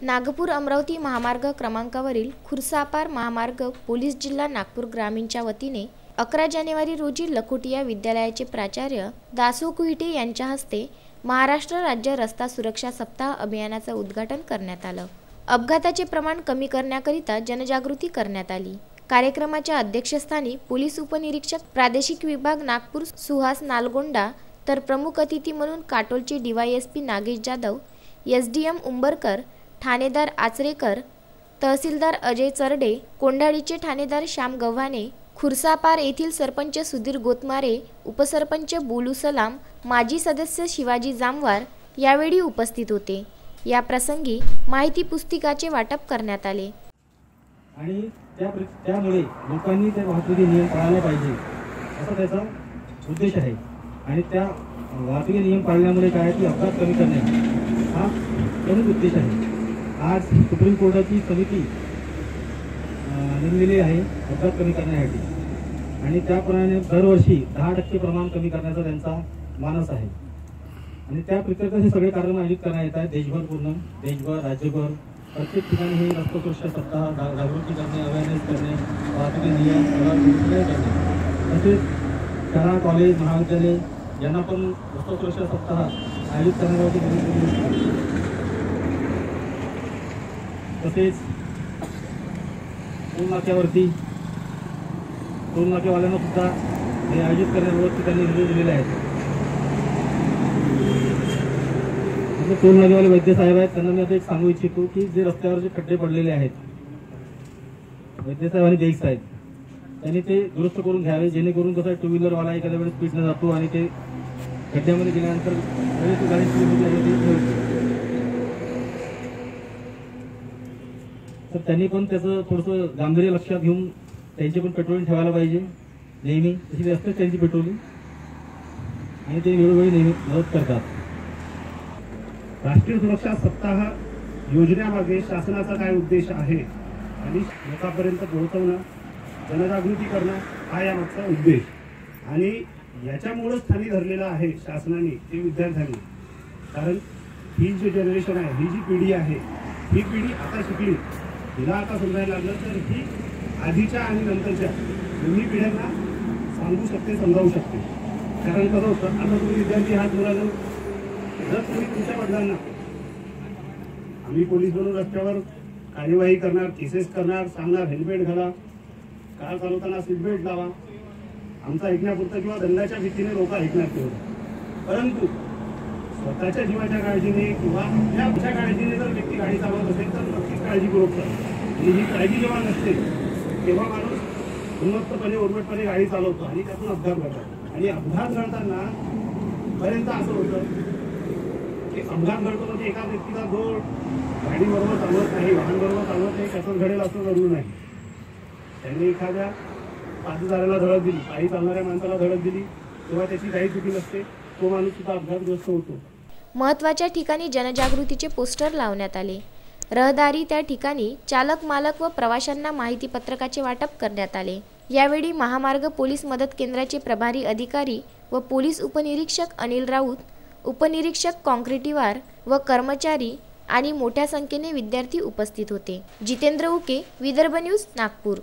नागपूर अमरावती महामार्ग क्रमांकावरील खुर्सापार महामार्ग पोलीस जिल्हा नागपूर ग्रामीणच्या वतीने 11 जानेवारी रोजी लखोटिया विद्यालयाचे प्राचार्य दासो कुहिटे यांच्या हस्ते महाराष्ट्र राज्य रस्ता सुरक्षा सप्ताह अभियानाचे उद्घाटन करण्यात आलं। अपघाताचे प्रमाण कमी करण्याकरिता जनजागृती करण्यात आली। कार्यक्रमाच्या अध्यक्षस्थानी पोलीस उपनिरीक्षक प्रादेशिक विभाग नागपूर सुहास नालगोंडा तर प्रमुख अतिथी म्हणून काटोलचे डीवायएसपी नागेश जाधव, एसडीएम उंबरकर, ठाणेदार आचरेकर, तहसीलदार अजय चरडे, कोंढाळीचे ठाणेदार श्याम गव्हाणे, खुर्सापार येथील सरपंच सुधीर गोतमारे, उपसरपंच बोलू सलाम, माजी सदस्य शिवाजी जामवार यावेळी उपस्थित होते। या प्रसंगी माहिती पुस्तिकाचे वाटप करण्यात आले आणि त्यामुळे लोकांनी ते वाहतुकी नियम पाळले पाहिजे असा त्याचा उद्देश आहे। आणि त्या वाहतुकी नियम पाळल्यामुळे काय की अपघात कमी करणे हा प्रमुख उद्देश आहे। आज सुप्रीम कोर्टाची समिती नेमलेली आहे अपघात कमी करण्यासाठी आणि त्याप्रमाणे दरवर्षी 10% प्रमाण कमी करण्याचा त्यांचा मानस आहे। आणि त्या प्रित्यर्थ हे सगळे कार्यक्रम आयोजित करण्यात येत आहेत। देशभर राज्यभर प्रत्येक ठिकाणी हे रस्ता सुरक्षा सप्ताह जागृती करणे, अवेअरनेस करणे, वाहतुकी नियम करणे, तसेच शाळा, कॉलेज, महाविद्यालय यांना पण रस्ता सुरक्षा सप्ताह आयोजित करण्यासाठी तसेच टोल नाक्यावाल्यांना सुद्धा हे आयोजित करण्याबाबत त्यांनी निर्णय दिलेले आहेत। टोल नाक्यावाले वैद्य साहेब आहेत, त्यांना मी आता एक सांगू इच्छितो की जे रस्त्यावर जे खड्डे पडलेले आहेत, वैद्य साहेब आणि देश साहेब त्यांनी ते दुरुस्त करून घ्यावे, जेणेकरून कसं टू व्हीलरवाला एखाद्या वेळेस स्पीडने जातो आणि ते खड्ड्यामध्ये गेल्यानंतर तर त्यांनी पण त्याचं थोडंसं गांभीर्य लक्षात घेऊन त्यांची पण पेट्रोलिंग ठेवायला पाहिजे नेहमी, तशी असतेच त्यांची पेट्रोलिंग आणि ते वेळोवेळी नेहमी मदत करतात। राष्ट्रीय सुरक्षा सप्ताह योजनेमागे शासनाचा काय उद्देश आहे आणि लोकांपर्यंत पोहोचवणं, जनजागृती करणं हा यामागचा उद्देश। आणि याच्यामुळेच स्थानी धरलेला आहे शासनाने ते विद्यार्थ्यांनी, कारण ही जी जनरेशन आहे, ही जी पिढी आहे, ही पिढी आता शिकली, हिला आता समजायला लागलं तर ही आधीच्या आणि नंतरच्या दोन्ही पिढ्यांना सांगू शकते, समजावू शकते। कारण कसं होतं, आता तुम्ही विद्यार्थी हात मुलांना जर तुम्ही तुमच्या वडिलांना आम्ही पोलीस बनून रस्त्यावर कार्यवाही करणार, केसेस करणार, सांगणार हेल्मेट घाला, कार चालवताना सीट बेल्ट लावा, आमचा ऐकण्यापुरतं किंवा दंडाच्या भीतीने लोक ऐकणार तेवढं, परंतु स्वतःच्या जीवाच्या काळजीने किंवा आपल्या काळजीने जर व्यक्ती गाडी चालवत असेल तर नक्कीच काळजीपूर्वक चालवा। आणि ही काळजी जेव्हा नसते तेव्हा माणूस उन्मत्तपणे उर्मटपणे गाडी चालवतो आणि त्यातून अपघात घडतात। आणि अपघात घडताना पर्यंत असं होतं की अपघात घडतो म्हणजे एका व्यक्तीला जो गाडी बरोबर चालवत नाही, वाहन बरोबर चालवत नाही, त्याचं घडेल असं जरूर नाही। त्यांनी एखाद्या पादचाऱ्याला धडक दिली, पायी चालणाऱ्या माणसाला धडक दिली, तेव्हा त्याची काही चुकी नसते, तो माणूस सुद्धा अपघातग्रस्त होतो। महत्त्वाच्या ठिकाणी जनजागृतीचे पोस्टर लावण्यात आले। रहदारी त्या ठिकाणी चालक, मालक व प्रवाशांना माहिती पत्रकाचे वाटप करण्यात आले। यावेळी महामार्ग पोलीस मदत केंद्राचे प्रभारी अधिकारी व पोलीस उपनिरीक्षक अनिल राऊत, उपनिरीक्षक कॉन्क्रिटीवार व कर्मचारी आणि मोठ्या संख्येने विद्यार्थी उपस्थित होते। जितेंद्र उके, विदर्भ न्यूज, नागपूर।